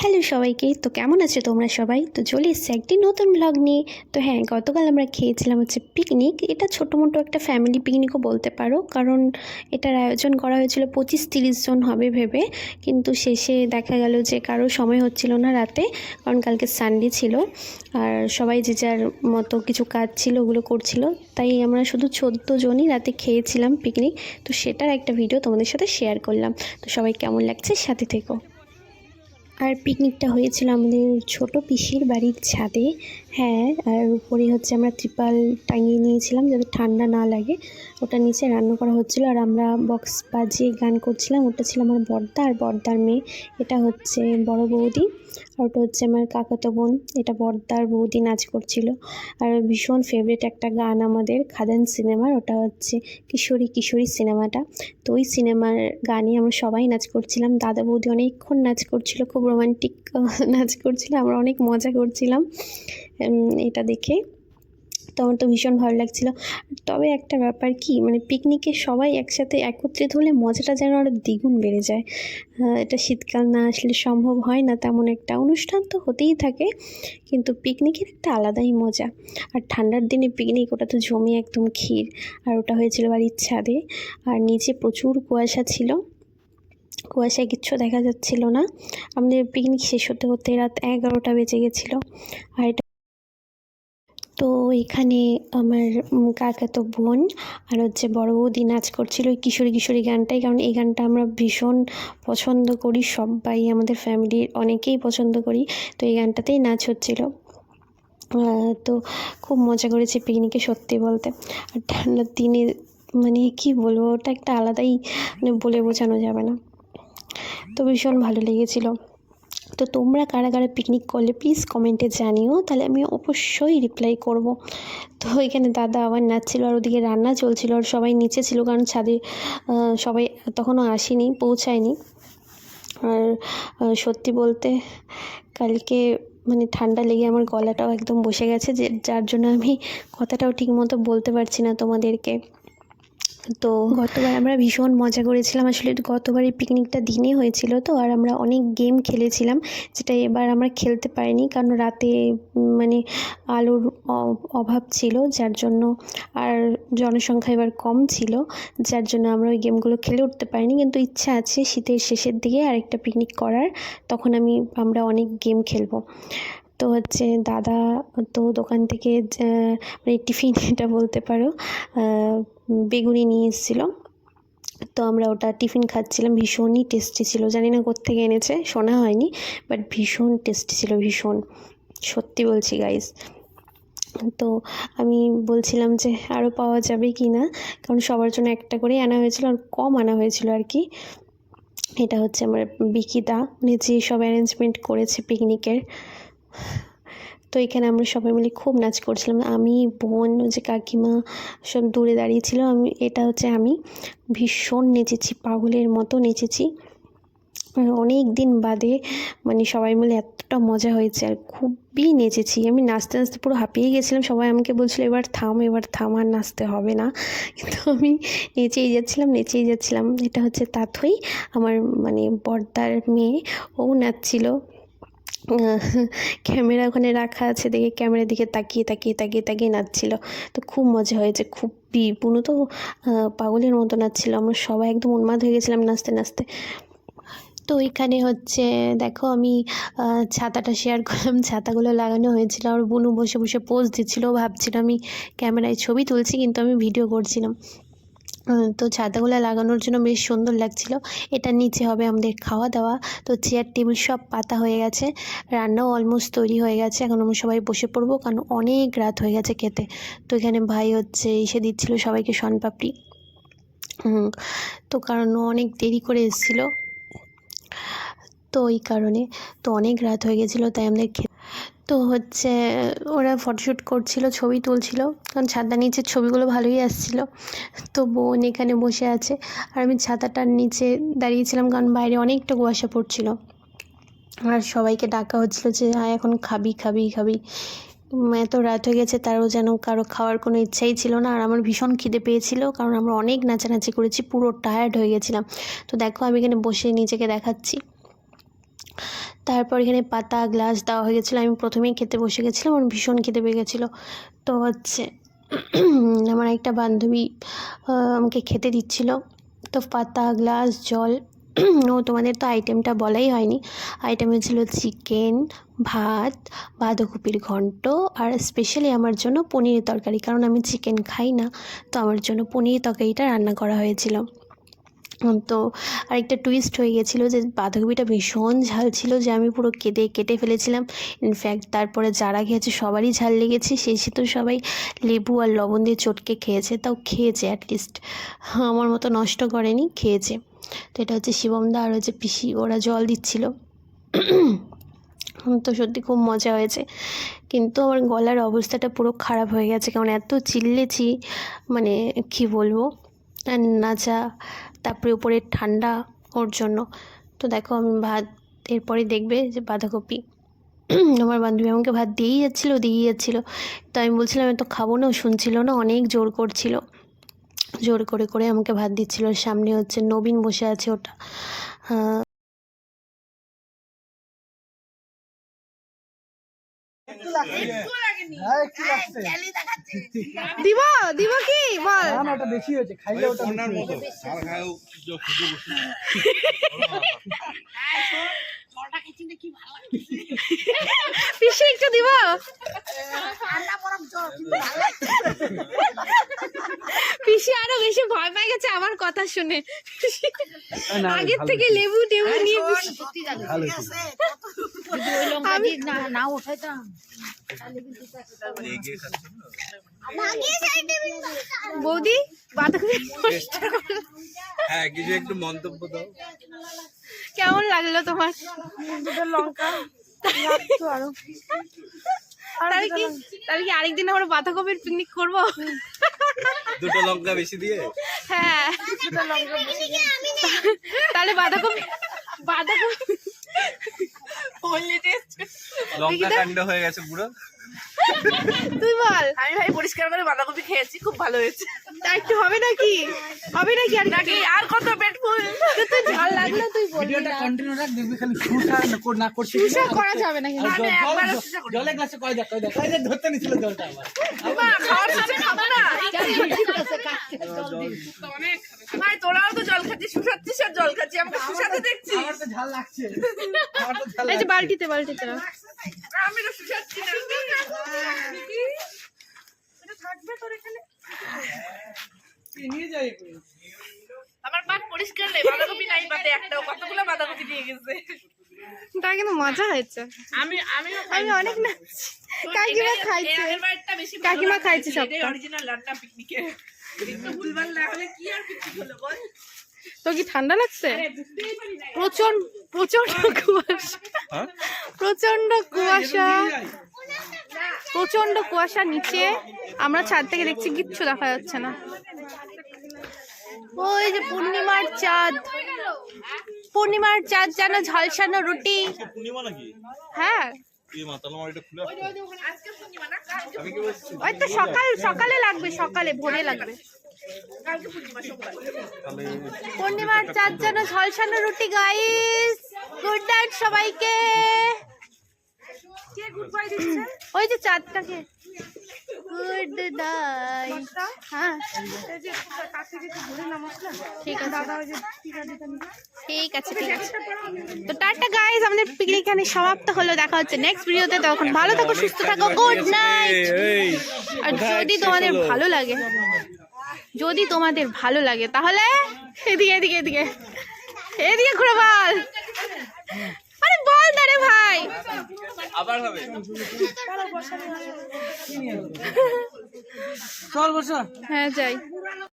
Hello সবাইকে। তো কেমন আছো তোমরা সবাই? তো চলে এসেছি একটি নতুন ব্লগ নিয়ে। তো হ্যাঁ, গতকাল আমরা খেয়েছিলাম পিকনিক। এটা ছোটোমোটো একটা ফ্যামিলি পিকনিকও বলতে পারো, কারণ এটার আয়োজন করা হয়েছিল 25-30 জন হবে ভেবে, কিন্তু শেষে দেখা গেল যে কারো সময় হচ্ছিল না রাতে, কারণ কালকে সানডে ছিল আর সবাই যে যার মতো কিছু কাজ ছিল ওগুলো করছিল, তাই আমরা শুধু 14 জনই রাতে খেয়েছিলাম পিকনিক। তো সেটার একটা ভিডিও তোমাদের সাথে শেয়ার করলাম। তো সবাই কেমন লাগছে সাথে থেকো। আর পিকনিকটা হয়েছিল আমাদের ছোট পিসির বাড়ির ছাদে। হ্যাঁ, আর উপরে আমরা ত্রিপাল টাঙিয়ে নিয়েছিলাম যাতে ঠান্ডা না লাগে। ওটা নিচে রান্না করা হচ্ছিল আর আমরা বক্স বাজিয়ে গান করছিলাম। ওটা ছিল আমার বড়দা আর বড়দার মেয়ে, এটা বড় বৌদি, আর ওটা আমার কাকাতো বোন। এটা বড়দার বৌদি নাচ করছিল। আর ভীষণ ফেভারিট একটা গান আমাদের খাদান সিনেমার, ওটা কিশোরী কিশোরী সিনেমাটা। তো ওই সিনেমার গানে আমরা সবাই নাচ করছিলাম। দাদা বৌদি অনেকক্ষণ নাচ করছিল, খুব রোমান্টিক নাচ করছিল, আমরা অনেক মজা করছিলাম এটা দেখে। তো আমার তো ভীষণ ভালো লাগছিল। তবে একটা ব্যাপার কি, পিকনিকে সবাই একসাথে একত্রিত হলে মজাটা যেন আরও দ্বিগুণ বেড়ে যায়। এটা শীতকাল না আসলে সম্ভব হয় না তেমন একটা। অনুষ্ঠান তো হতেই থাকে, কিন্তু পিকনিকের একটা আলাদাই মজা। আর ঠান্ডার দিনে পিকনিক, ওটা তো জমে একদম ক্ষীর। আর ওটা হয়েছিল বাড়ির ছাদে, আর নিচে প্রচুর কুয়াশা ছিল, কুয়াশায় কিচ্ছু দেখা যাচ্ছিল না। আমাদের পিকনিক শেষ হতে হতে রাত 11টা বেজে গেছিলো। আর তো এখানে আমার কাকাতো বোন আর বড় বৌদি নাচ করছিল ওই কিশোরী কিশোরী গানটাই, কারণ এই গানটা আমরা ভীষণ পছন্দ করি, সবাই আমাদের ফ্যামিলির অনেকেই পছন্দ করি। তো এই গানটাতেই নাচ হচ্ছিল। তো খুব মজা করেছি পিকনিকে সত্যি বলতে। আর ঠান্ডার দিনে কি বলবো, ওটা একটা আলাদাই, বলে বোঝানো যাবে না। তো ভীষণ ভালো লেগেছিল। তো তোমরা কারা কারা পিকনিক করলে প্লিজ কমেন্টে জানিও, তাহলে আমি অবশ্যই রিপ্লাই করব। তো এখানে দাদা আবার নাচছিল আর ওদিকে রান্না চলছিল, আর সবাই নিচে ছিল, কারণ ছাদে সবাই তখনও আসেনি, পৌঁছায়নি। আর সত্যি বলতে কালকে ঠান্ডা লেগে আমার গলাটাও একদম বসে গেছে, যার জন্য আমি কথাটাও ঠিক মতো বলতে পারছি না তোমাদেরকে। তো গতবার আমরা ভীষণ মজা করেছিলাম। আসলে গতবার এই পিকনিকটা দিনে হয়েছিল তো, আর আমরা অনেক গেম খেলেছিলাম, যেটা এবার আমরা খেলতে পারিনি, কারণ রাতে আলোর অভাব ছিল, যার জন্য, আর জনসংখ্যা এবার কম ছিল, যার জন্য আমরা ওই গেমগুলো খেলে উঠতে পারিনি। কিন্তু ইচ্ছা আছে শীতের শেষের দিকে আরেকটা পিকনিক করার, তখন আমরা অনেক গেম খেলবো। তো দাদা তো দোকান থেকে টিফিন এটা বলতে পারো বেগুনি নিয়ে এসেছিলো। তো আমরা ওটা টিফিন খাচ্ছিলাম, ভীষণই টেস্টি ছিল। জানি না কোত্থেকে এনেছে, শোনা হয়নি, বাট ভীষণ টেস্টি ছিল, ভীষণ, সত্যি বলছি গাইস। তো আমি বলছিলাম যে আরও পাওয়া যাবে কি না, কারণ সবার জন্য একটা করেই আনা হয়েছিল, আর কম আনা হয়েছিল আর কি। এটা আমার বিকিদা, যে সব অ্যারেঞ্জমেন্ট করেছে পিকনিকের। তো এখানে আমরা সবাই মিলে খুব নাচ করছিলাম, আমি, বোন, কাকিমা সব দূরে দাঁড়িয়েছিল। এটা আমি ভীষণ নেচেছি, পাগলের মতো নেচেছি। অনেক দিন বাদে সবাই মিলে এতটা মজা হয়েছে, আর খুবই নেচেছি। আমি নাচতে নাচতে পুরো হাঁপিয়ে গেছিলাম। সবাই আমাকে বলছিল এবার থাম, আর নাচতে হবে না, কিন্তু আমি নেচেই যাচ্ছিলাম। এটা তাথই, আমার বড়দার মেয়ে, ও নাচছিল। ক্যামেরা ওখানে রাখা আছে দেখে ক্যামেরার দিকে তাকিয়ে নাচছিল। তো খুব মজা হয়েছে, খুবই। বুনু তো পাগলের মতো নাচছিল, আমরা সবাই একদম উন্মাদ হয়ে গেছিলাম নাচতে নাচতে। তো এখানে দেখো আমি ছাতাটা শেয়ার করলাম, ছাতাগুলো লাগানো হয়েছিল, আর বুনু বসে বসে পোজ দিচ্ছিল, ভাবছিল আমি ক্যামেরায় ছবি তুলছি কিন্তু আমি ভিডিও করছিলাম। তো ছাতাগুলো লাগানোর জন্য বেশ সুন্দর লাগছিল। এটা নিচে হবে আমাদের খাওয়া দাওয়া। তো চেয়ার টেবিল সব পাতা হয়ে গেছে, রান্নাও অলমোস্ট তৈরি হয়ে গেছে। এখন আমরা সবাই বসে পড়বো, কারণ অনেক রাত হয়ে গেছে খেতে। তো এখানে ভাই এসে দিচ্ছিল সবাইকে শনপাপড়ি। তো কারণ অনেক দেরি করে এসেছিলো, তো ওই কারণে তো অনেক রাত হয়ে গেছিলো, তাই আমাদের তো ওরা ফটোশ্যুট করছিল, ছবি তুলছিল, কারণ ছাতার নিচের ছবিগুলো ভালোই আসছিল। তো বোন এখানে বসে আছে, আর আমি ছাতাটার নিচে দাঁড়িয়েছিলাম, কারণ বাইরে অনেকটা কুয়াশা পড়ছিল। আর সবাইকে ডাকা হচ্ছিল যে হ্যাঁ এখন খাবি। এত রাত হয়ে গেছে, তারও যেন কারো খাওয়ার কোনো ইচ্ছাই ছিল না। আর আমার ভীষণ খিদে পেয়েছিল, কারণ আমরা অনেক নাচানাচি করেছি, পুরো টায়ার্ড হয়ে গেছিলাম। তো দেখো আমি এখানে বসে নিজেকে দেখাচ্ছি। তারপর এখানে পাতা গ্লাস দেওয়া হয়ে গেছিলো। আমি প্রথমেই খেতে বসে গেছিলাম, আমার ভীষণ খেতে পেয়ে গেছিলো। তো হচ্ছে আমার একটা বান্ধবী আমাকে খেতে দিচ্ছিল। তো পাতা গ্লাস জল ও তোমাদের তো আইটেমটা বলাই হয়নি। আইটেমে ছিল চিকেন, ভাত, বাঁধাকপির ঘন্ট আর স্পেশালি আমার জন্য পনিরের তরকারি, কারণ আমি চিকেন খাই না, তো আমার জন্য পনির তরকারিটা রান্না করা হয়েছিল। তো আরেকটা টুইস্ট হয়ে গেছিলো যে বাঁধাকপিটা ভীষণ ঝাল ছিল, যে আমি পুরো কেটে ফেলেছিলাম। ইনফ্যাক্ট তারপরে যারা খেয়েছে সবারই ঝাল লেগেছে, শেষে তো সবাই লেবু আর লবণ দিয়ে চটকে খেয়েছে, তাও খেয়েছে অ্যাটলিস্ট, আমার মতো নষ্ট করেনি, খেয়েছে। তো এটা হচ্ছে শিবমদা আর হচ্ছে পিসি, ওরা জল দিচ্ছিল। তো সত্যি খুব মজা হয়েছে, কিন্তু আমার গলার অবস্থাটা পুরো খারাপ হয়ে গেছে, কারণ এত চিল্লেছি, মানে কী বলবো, আর নাচা, তারপরে উপরে ঠান্ডা ওর জন্য। তো দেখো আমি ভাত, এরপরে দেখবে যে বাঁধাকপি আমার বান্ধবী আমাকে ভাত দিয়েই যাচ্ছিলো। তো আমি বলছিলাম আমি তো খাবো না, শুনছিল না, অনেক জোর করছিল, জোর করে আমাকে ভাত দিচ্ছিল। সামনে হচ্ছে নবীন বসে আছে, ওটা দিবা দিবা কি বল, না ওটা বেশি হয়েছে, খাইলে ওটা পিসি একটু দিবা। পিসি আরো বেশি ভয় পেয়ে গেছে আমার কথা শুনে, আগের থেকে লেবু টেবু নিয়ে আমি না উঠাইতাম। বৌদি বাঁধাকপি হ্যাঁ, কিছু একটু মন্তব্য দাও। কেমন লাগলো তোমার? দুটো লঙ্কা আরো, তাহলে কি আরেকদিন আমরা বাঁধাকপির পিকনিক করবো? দুটো লঙ্কা বেশি দিয়ে, হ্যাঁ তাহলে বাঁধাকপি লঙ্কা কাণ্ড হয়ে গেছে পুরো। তুই বল। আমি ভাই পরিষ্কার করে বাঁধাকপি খেয়েছি, খুব ভালো হয়েছে। তা একটু হবে নাকি আর নাকি আর কত পেট ফুল? তুই ঝাল লাগলো তুই বলবি ভিডিওটা না। কন্টিনিউ রাখ, দেখবি খালি সুসা না করছিস। সুসা করা যাবে না কিন্তু। জলে গ্লাসে কয় দেখ ধরতে নিছিল জলটা আবার। মা, খাওয়ার সাথে খাবো না। ভাই তোরাও তো জল খাচ্ছিস, শুষাচ্ছিস আর জল খাচ্ছিস, আমাকে শুষাতে দেখছিস। আমার তো ঝাল লাগছে, আমার তো ঝাল এই যে বালতিতে রাখ। আমি তো শুষাচ্ছি না। এটা থাকবে তোর এখানে? নিয়ে যাই। আমার পাট পরিষ্কার নেই, বাঁধাকপি নাই পাতে একটাও, কতগুলো বাঁধাকপি দিয়ে গেছে। তা কিন্তু মজা হয়েছে। আমি অনেক নাচছি, কাকিমা খাইছে, আগের বারটা বেশি ভালো কাকিমা লাগছে। খাইছে সবটা। এটাই অরিজিনাল রান্না পিকনিকে। একটু ভুলভাল না হলে কি আর পিকনিক হলো বল? তো কি ঠান্ডা লাগছে? বুঝতেই পারি না। প্রচন্ড কুয়াশা, প্রচন্ড কুয়াশা নিচে, আমরা ছাদ থেকে দেখছি কিচ্ছু দেখা যাচ্ছে না। ওই যে পূর্ণিমার চাঁদ যেন ঝলসানো রুটি। পূর্ণিমা নাকি? হ্যাঁ এই মাতাল আমার এটা খুলে আজকে পূর্ণিমা না, কালকে আমি কি বলছি? ওই তো সকালে লাগবে, সকালে ভোরে লাগবে। কালকে পূর্ণিমা সোমবার। তাহলে পূর্ণিমার চাঁদ যেন ঝলসানো রুটি। গাইস গুড নাইট সবাইকে। কে গুড বাই দিচ্ছে? ওই যে চাঁদটাকে গুড নাইট। হ্যাঁ ঠিক আছে। তো টাটা গাইস, আমাদের পিকনিক এখানে সমাপ্ত হলো। দেখা হচ্ছে নেক্সট ভিডিওতে, তখন ভালো থাকো, সুস্থ থাকো, গুড নাইট। আর যদি তোমাদের ভালো লাগে তাহলে এদিকে ঘুরে বল। আরে বল না রে ভাই। আবার হবে। চল বসা। হ্যাঁ যাই।